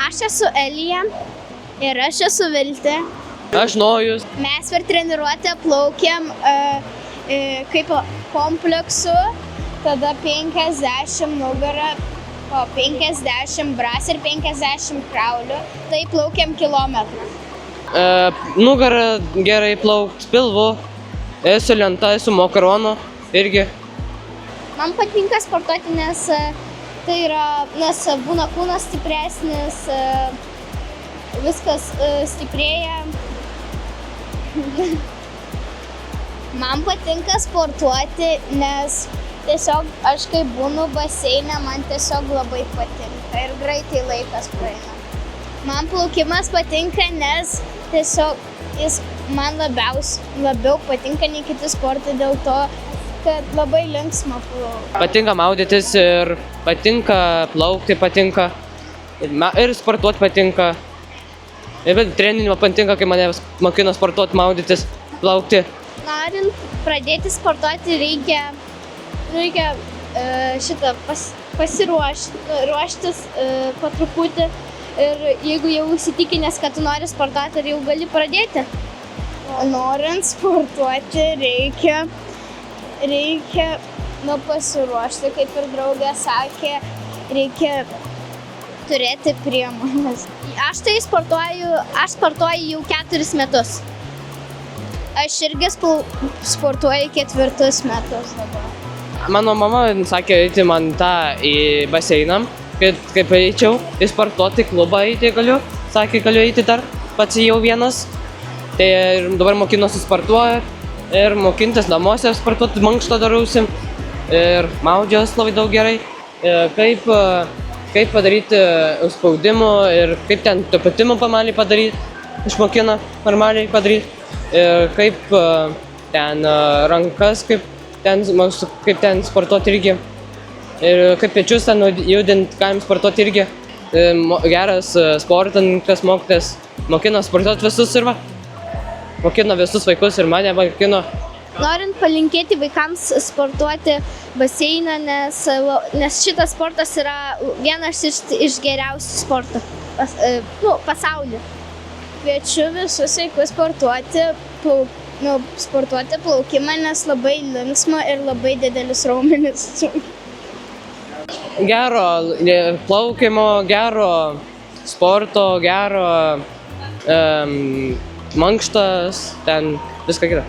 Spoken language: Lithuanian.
Aš esu Elija ir aš esu Viltė. Aš Nojus. Mes per treniruotę plaukiam kaip kompleksu, tada 50 nugarą, po 50 bras ir 50 kraulių. Tai plaukiam kilometrą. Nugarą gerai plaukt, pilvu, esu lenta, esu makaronu irgi. Man patinka sportuoti, nes nes būna kūnas stipresnis, viskas stiprėja. Man patinka sportuoti, nes tiesiog aš kai būnu baseine, man tiesiog labai patinka ir greitai laikas praeina. Man plaukimas patinka, nes tiesiog jis man labiau patinka nei kiti sportai dėl to, kad labai linksma plaukti. Patinka maudytis ir patinka plaukti, patinka ir sportuoti patinka. Ir treninimą patinka, kai mane mokino sportuoti, maudytis, plaukti. Norint pradėti sportuoti reikia ruoštis po truputį ir jeigu jau įsitikinęs, kad tu nori sportuoti, ar jau gali pradėti. Norint sportuoti reikia pasiruošti, kaip ir draugė sakė, reikia turėti priemones. Aš sportuoju jau 4 metus. Aš irgi sportuoju 4 metus dabar. Mano mama sakė eiti man į baseiną, kad kaip eičiau į sportuoti klubą eiti galiu. Sakė, galiu eiti dar pats jau vienas. Tai dabar mokinosi sportuoju. Ir mokintis namuose sportuoti, mankštą darausi ir maudžiuos labai daug gerai. Kaip padaryti spaudimų ir kaip ten tapatimų pamaliai padaryti, išmokina normaliai padaryti. Ir kaip ten rankas, kaip ten sportuoti irgi. Ir kaip pečius ten judinti, galim sportuoti irgi. Geras sportininkas mokytas, mokina sportuoti visus ir va. Mokino visus vaikus ir mane mokino. Norint palinkėti vaikams sportuoti baseiną, nes šitas sportas yra vienas iš geriausių sportų pasaulyje. Kviečiu visus vaikus sportuoti plaukimą, nes labai linksma ir labai didelis raumenis. Gero plaukimo, gero sporto, gero mankštas, ten viską kitą.